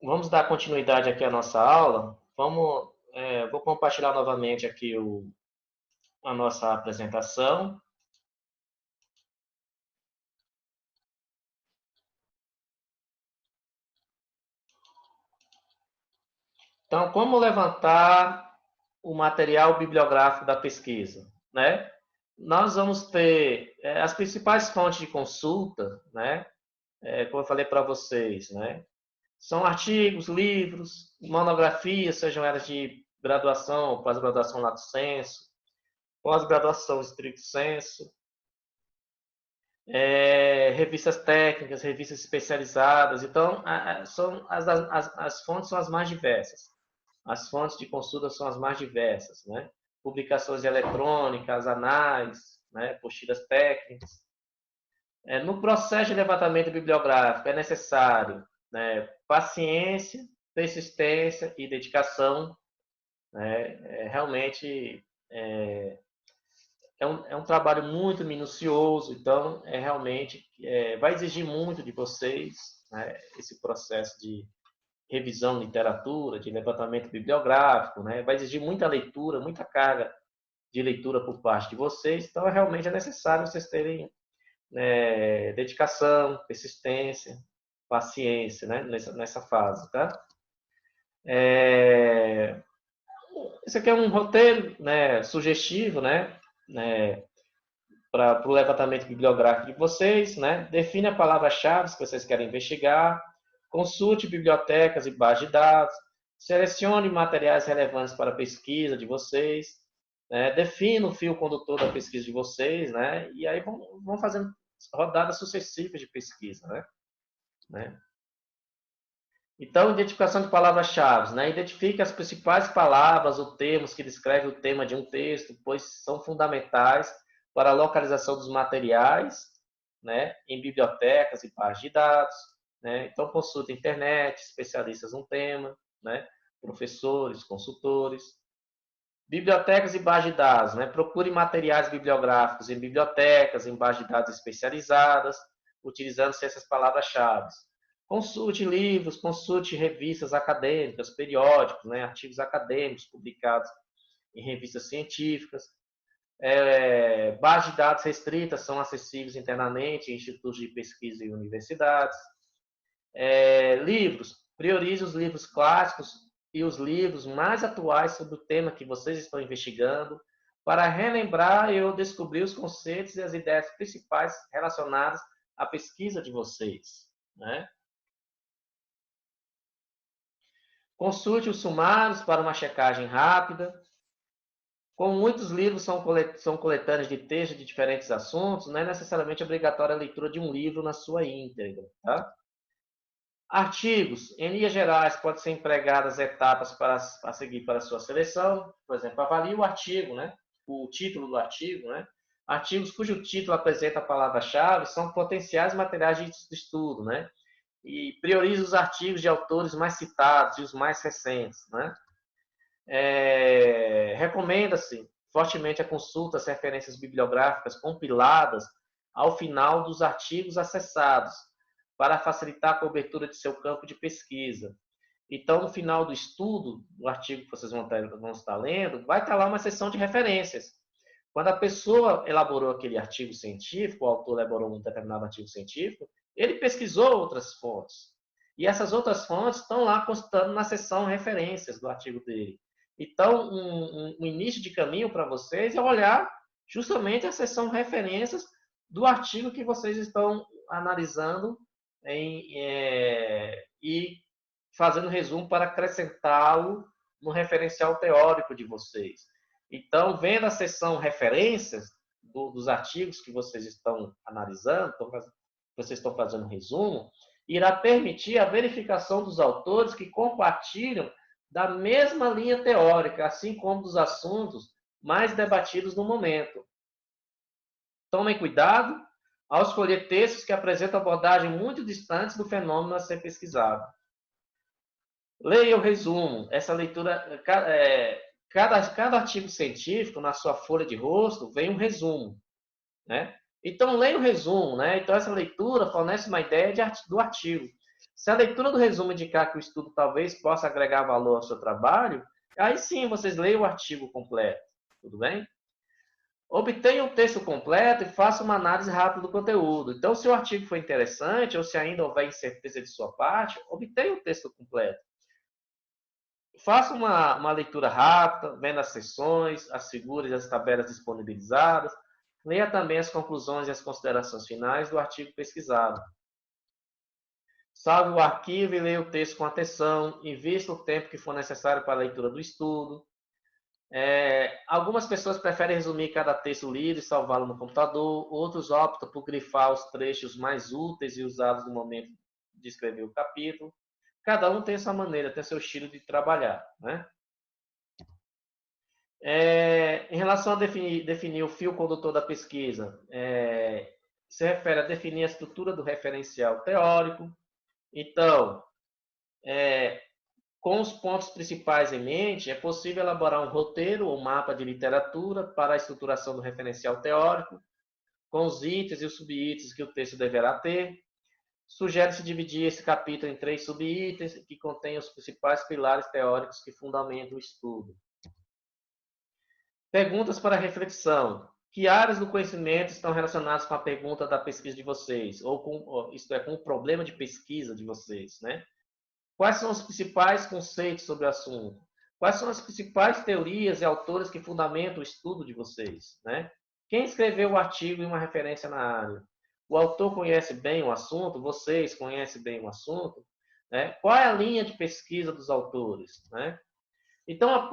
vamos dar continuidade aqui à nossa aula. Vou compartilhar novamente aqui a nossa apresentação. Então, como levantar o material bibliográfico da pesquisa, né? Nós vamos ter as principais fontes de consulta, né? Como eu falei para vocês, né? São artigos, livros, monografias, sejam elas de graduação, pós-graduação lato sensu, pós-graduação stricto sensu, revistas técnicas, revistas especializadas. Então, as fontes são as mais diversas. As fontes de consulta são as mais diversas, né? Publicações eletrônicas, análises, né? Apostilas técnicas. No processo de levantamento bibliográfico é necessário, né, paciência, persistência e dedicação. Né? Realmente é um trabalho muito minucioso, então realmente vai exigir muito de vocês, né, esse processo de revisão de literatura, de levantamento bibliográfico, né? Vai exigir muita leitura, muita carga de leitura por parte de vocês, então realmente é necessário vocês terem dedicação, persistência, paciência, né? Nessa fase, tá? Esse aqui é um roteiro, né, sugestivo, né, para o levantamento bibliográfico de vocês, né? Define a palavra-chave que vocês querem investigar, consulte bibliotecas e bases de dados, selecione materiais relevantes para a pesquisa de vocês, né? Defina o fio condutor da pesquisa de vocês, né? E aí vão fazendo rodadas sucessivas de pesquisa, né? Então, identificação de palavras-chave, né? Identifique as principais palavras ou termos que descrevem o tema de um texto, pois são fundamentais para a localização dos materiais, né? Em bibliotecas e bases de dados, né? Então, consulte a internet, especialistas no tema, né? Professores, consultores. Bibliotecas e bases de dados, né? Procure materiais bibliográficos em bibliotecas, em bases de dados especializadas, utilizando-se essas palavras-chave. Consulte livros, consulte revistas acadêmicas, periódicos, né? Artigos acadêmicos publicados em revistas científicas. Bases de dados restritas são acessíveis internamente em institutos de pesquisa e universidades. Livros, priorize os livros clássicos e os livros mais atuais sobre o tema que vocês estão investigando, para relembrar ou descobrir os conceitos e as ideias principais relacionadas à pesquisa de vocês, né? Consulte os sumários para uma checagem rápida. Como muitos livros são coletâneas de textos de diferentes assuntos, não é necessariamente obrigatória a leitura de um livro na sua íntegra, tá? Artigos, em linhas gerais, podem ser empregadas etapas a seguir para a sua seleção. Por exemplo, avalie o artigo, né? O título do artigo, né? Artigos cujo título apresenta a palavra-chave são potenciais materiais de estudo, né? E priorize os artigos de autores mais citados e os mais recentes, né? Recomenda-se fortemente a consulta às referências bibliográficas compiladas ao final dos artigos acessados, para facilitar a cobertura de seu campo de pesquisa. Então, no final do estudo, do artigo que vocês vão estar lendo, vai estar lá uma seção de referências. Quando a pessoa elaborou aquele artigo científico, o autor elaborou um determinado artigo científico, ele pesquisou outras fontes. E essas outras fontes estão lá constando na seção referências do artigo dele. Então, um início de caminho para vocês é olhar justamente a seção referências do artigo que vocês estão analisando e fazendo resumo para acrescentá-lo no referencial teórico de vocês. Então, vendo a seção referências dos artigos que vocês estão analisando, vocês estão fazendo resumo, irá permitir a verificação dos autores que compartilham da mesma linha teórica, assim como dos assuntos mais debatidos no momento. Tomem cuidado ao escolher textos que apresentam abordagens muito distantes do fenômeno a ser pesquisado. Leia o resumo. Essa leitura, cada artigo científico, na sua folha de rosto, vem um resumo, né? Então, leia o resumo, né? Então, essa leitura fornece uma ideia do artigo. Se a leitura do resumo indicar que o estudo talvez possa agregar valor ao seu trabalho, aí sim vocês leiam o artigo completo, tudo bem? Obtenha o texto completo e faça uma análise rápida do conteúdo. Então, se o artigo foi interessante ou se ainda houver incerteza de sua parte, obtenha o texto completo. Faça uma leitura rápida, vendo as seções, as figuras e as tabelas disponibilizadas. Leia também as conclusões e as considerações finais do artigo pesquisado. Salve o arquivo e leia o texto com atenção. Invista o tempo que for necessário para a leitura do estudo. Algumas pessoas preferem resumir cada texto lido e salvá-lo no computador. Outros optam por grifar os trechos mais úteis e usados no momento de escrever o capítulo. Cada um tem sua maneira, tem seu estilo de trabalhar, né? Em relação a definir o fio condutor da pesquisa, se refere a definir a estrutura do referencial teórico. Então, com os pontos principais em mente, é possível elaborar um roteiro ou mapa de literatura para a estruturação do referencial teórico, com os itens e os subitens que o texto deverá ter. Sugere-se dividir esse capítulo em 3 subitens que contêm os principais pilares teóricos que fundamentam o estudo. Perguntas para reflexão. Que áreas do conhecimento estão relacionadas com a pergunta da pesquisa de vocês? Isto é, com o problema de pesquisa de vocês, né? Quais são os principais conceitos sobre o assunto? Quais são as principais teorias e autores que fundamentam o estudo de vocês, né? Quem escreveu o artigo e uma referência na área? O autor conhece bem o assunto? Vocês conhecem bem o assunto? Né? Qual é a linha de pesquisa dos autores, né? Então,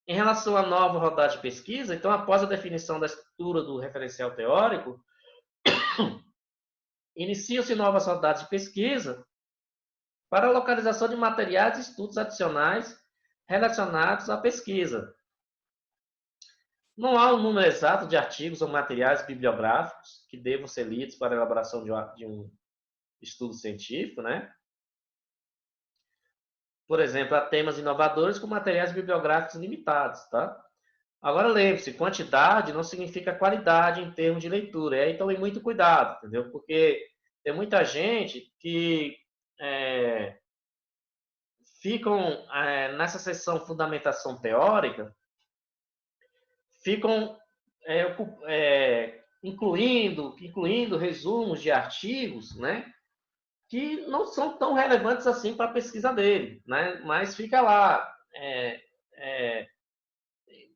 em relação à nova rodada de pesquisa, então, após a definição da estrutura do referencial teórico, iniciam-se novas rodadas de pesquisa para a localização de materiais e estudos adicionais relacionados à pesquisa. Não há um número exato de artigos ou materiais bibliográficos que devam ser lidos para a elaboração de um estudo científico, né? Por exemplo, há temas inovadores com materiais bibliográficos limitados, tá? Agora lembre-se, quantidade não significa qualidade em termos de leitura. Aí tome muito cuidado, entendeu? Porque tem muita gente que ficam nessa seção fundamentação teórica, ficam incluindo resumos de artigos, né? Que não são tão relevantes assim para a pesquisa dele, né? Mas fica lá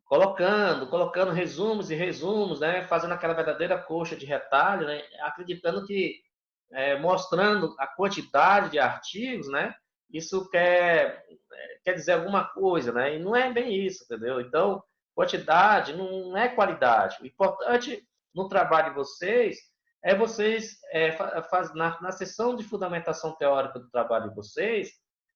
colocando resumos e resumos, né? Fazendo aquela verdadeira coxa de retalho, né? Acreditando que mostrando a quantidade de artigos, né? Isso quer dizer alguma coisa, né? E não é bem isso, entendeu? Então, quantidade não é qualidade. O importante no trabalho de vocês é vocês na sessão de fundamentação teórica do trabalho de vocês,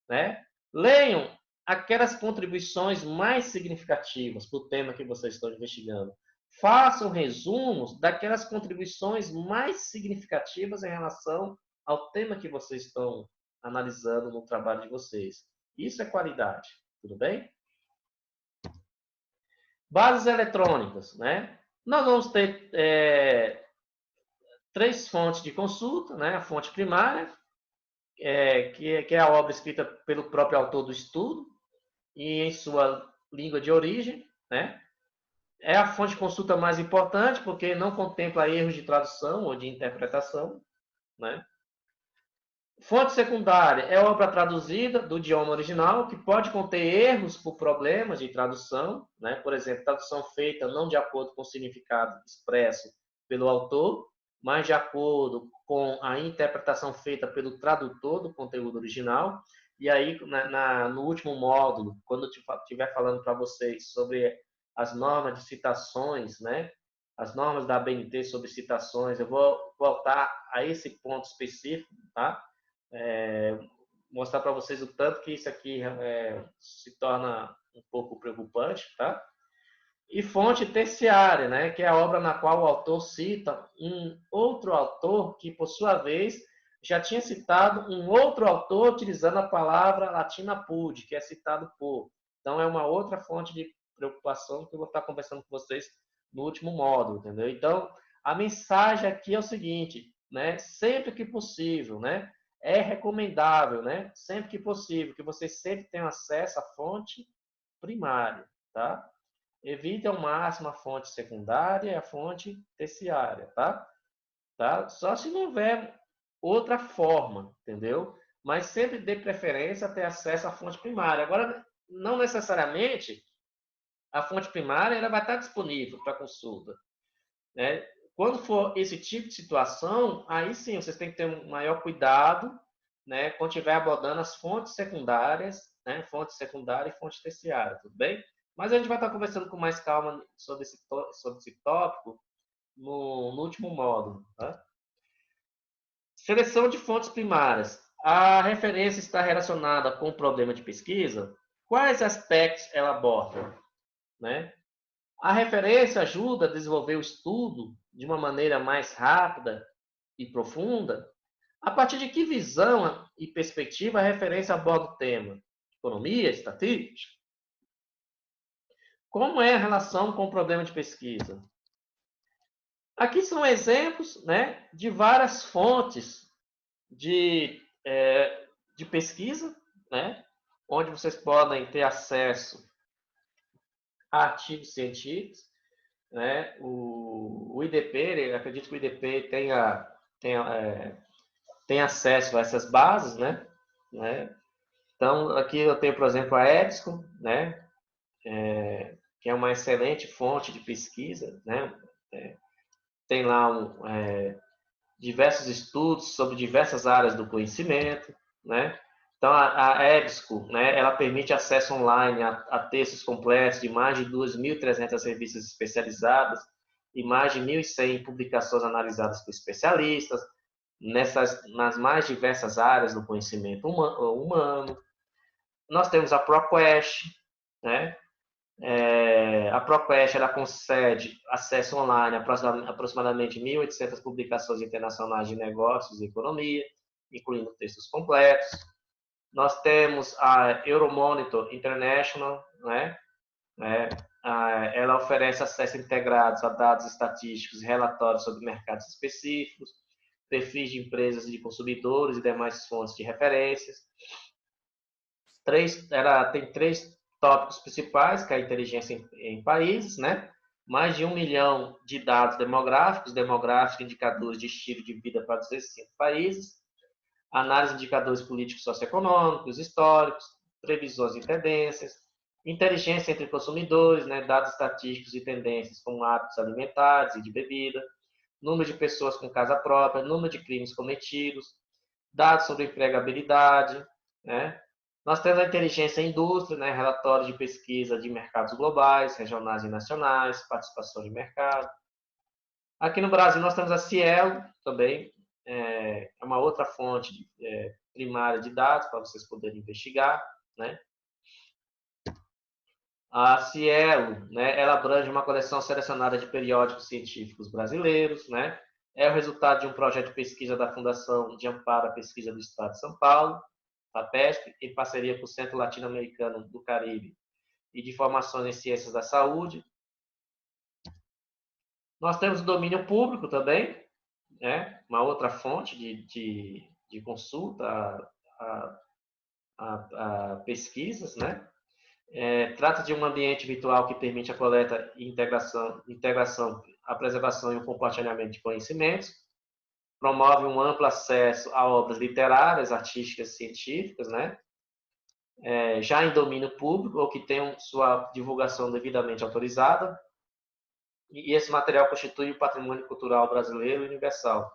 né? Leiam aquelas contribuições mais significativas para o tema que vocês estão investigando. Façam resumos daquelas contribuições mais significativas em relação ao tema que vocês estão analisando no trabalho de vocês. Isso é qualidade, tudo bem? Bases eletrônicas, né? Nós vamos ter 3 fontes de consulta, né? A fonte primária, que é a obra escrita pelo próprio autor do estudo e em sua língua de origem, né? É a fonte de consulta mais importante porque não contempla erros de tradução ou de interpretação, né? Fonte secundária é obra traduzida do idioma original, que pode conter erros por problemas de tradução, né? Por exemplo, tradução feita não de acordo com o significado expresso pelo autor, mas de acordo com a interpretação feita pelo tradutor do conteúdo original. E aí, no último módulo, quando eu estiver falando para vocês sobre as normas de citações, né? As normas da ABNT sobre citações, eu vou voltar a esse ponto específico, tá? Mostrar para vocês o tanto que isso aqui se torna um pouco preocupante, tá? E fonte terciária, né, que é a obra na qual o autor cita um outro autor que, por sua vez, já tinha citado um outro autor utilizando a palavra latina pud, que é citado por. Então, é uma outra fonte de preocupação que eu vou estar conversando com vocês no último módulo, entendeu? Então, a mensagem aqui é o seguinte, né, sempre que possível, né, é recomendável, né? Sempre que possível, que você sempre tenha acesso à fonte primária, tá? Evite ao máximo a fonte secundária e a fonte terciária, tá? Tá? Só se não houver outra forma, entendeu? Mas sempre dê preferência a ter acesso à fonte primária. Agora, não necessariamente a fonte primária ela vai estar disponível para consulta, né? Quando for esse tipo de situação, aí sim vocês têm que ter um maior cuidado, né? Quando estiver abordando as fontes secundárias, né? Fonte secundária e fonte terciária, tudo bem? Mas a gente vai estar conversando com mais calma sobre esse tópico no último módulo, tá? Seleção de fontes primárias. A referência está relacionada com o problema de pesquisa? Quais aspectos ela aborda, né? A referência ajuda a desenvolver o estudo de uma maneira mais rápida e profunda? A partir de que visão e perspectiva a referência aborda o tema? Economia, estatística? Como é a relação com o problema de pesquisa? Aqui são exemplos, né, de várias fontes de pesquisa, né, onde vocês podem ter acesso a artigos científicos, né, o IDP, acredito que o IDP tem acesso a essas bases, né. Então, aqui eu tenho, por exemplo, a EBSCO, né, que é uma excelente fonte de pesquisa, né, tem lá diversos estudos sobre diversas áreas do conhecimento, né? Então, a EBSCO, né, ela permite acesso online a textos completos de mais de 2.300 revistas especializadas e mais de 1.100 publicações analisadas por especialistas nas mais diversas áreas do conhecimento humano. Nós temos a ProQuest, né? A ProQuest ela concede acesso online a aproximadamente 1.800 publicações internacionais de negócios e economia, incluindo textos completos. Nós temos a Euromonitor International, né? Ela oferece acesso integrado a dados estatísticos e relatórios sobre mercados específicos, perfis de empresas e de consumidores e demais fontes de referências. Ela tem 3 tópicos principais, que é a inteligência em países, né? Mais de 1 milhão de dados demográficos, indicadores de estilo de vida para 205 países, análise de indicadores políticos socioeconômicos, históricos, previsões e tendências, inteligência entre consumidores, né? Dados estatísticos e tendências como hábitos alimentares e de bebida, número de pessoas com casa própria, número de crimes cometidos, dados sobre empregabilidade, né? Nós temos a inteligência em indústria, né? Relatórios de pesquisa de mercados globais, regionais e nacionais, participação de mercado. Aqui no Brasil nós temos a Cielo também, é uma outra fonte primária de dados para vocês poderem investigar, né? A Cielo, né, ela abrange uma coleção selecionada de periódicos científicos brasileiros, né? É o resultado de um projeto de pesquisa da Fundação de Amparo à Pesquisa do Estado de São Paulo, a PESP, em parceria com o Centro Latino-Americano do Caribe e de Formações em Ciências da Saúde. Nós temos o domínio público também, né? Uma outra fonte de consulta a pesquisas, né? Trata de um ambiente virtual que permite a coleta e integração, a preservação e o compartilhamento de conhecimentos, promove um amplo acesso a obras literárias, artísticas, científicas, né? Já em domínio público ou que tenham sua divulgação devidamente autorizada, e esse material constitui o patrimônio cultural brasileiro universal.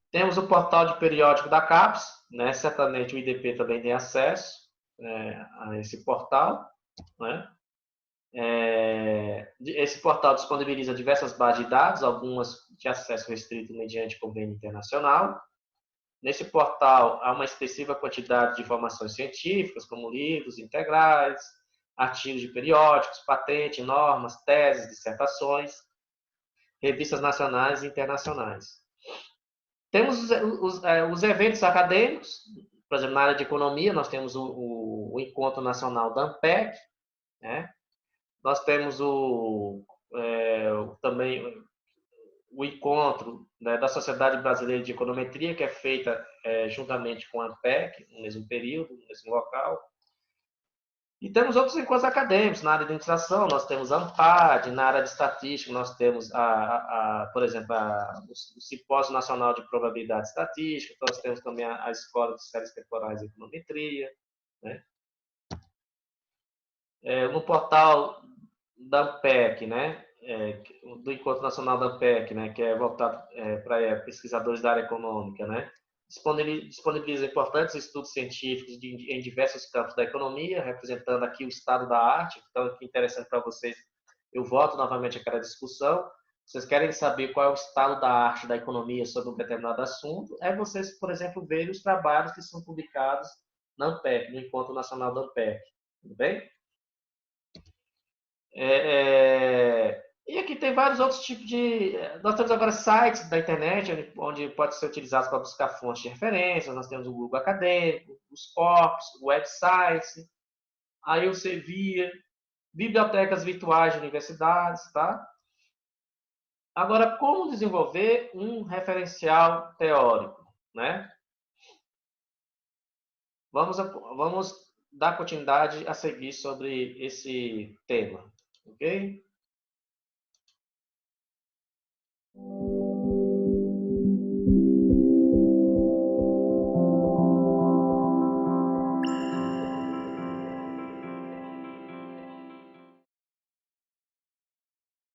Temos o portal de periódico da CAPES, né? Certamente o IDP também tem acesso a esse portal, né? Esse portal disponibiliza diversas bases de dados, algumas de acesso restrito mediante convênio internacional. Nesse portal há uma expressiva quantidade de informações científicas, como livros integrais, artigos de periódicos, patentes, normas, teses, dissertações, revistas nacionais e internacionais. Temos os eventos acadêmicos, por exemplo, na área de economia, nós temos o Encontro Nacional da ANPEC, né? Nós temos também o encontro, né, da Sociedade Brasileira de Econometria, que é feita juntamente com a ANPEC, no mesmo período, no mesmo local. E temos outros encontros acadêmicos na área de administração, nós temos a ANPAD, na área de estatística, nós temos, por exemplo, o Simpósio Nacional de Probabilidade Estatística, nós temos também a Escola de Séries Temporais e Econometria, né? No portal da ANPEC, né? Do Encontro Nacional da ANPEC, né? Que é voltado para pesquisadores da área econômica, né? Disponibiliza importantes estudos científicos em diversos campos da economia, representando aqui o estado da arte. Então, que interessante para vocês, eu volto novamente àquela discussão. Vocês querem saber qual é o estado da arte da economia sobre um determinado assunto? É vocês, por exemplo, verem os trabalhos que são publicados na ANPEC, no Encontro Nacional da ANPEC. Tudo bem? E aqui tem vários outros tipos de. Nós temos agora sites da internet onde pode ser utilizados para buscar fontes de referências. Nós temos o Google Acadêmico, os corpos, websites, aí o Elsevier, bibliotecas virtuais de universidades, tá? Agora, como desenvolver um referencial teórico, né? Vamos dar continuidade a seguir sobre esse tema, ok?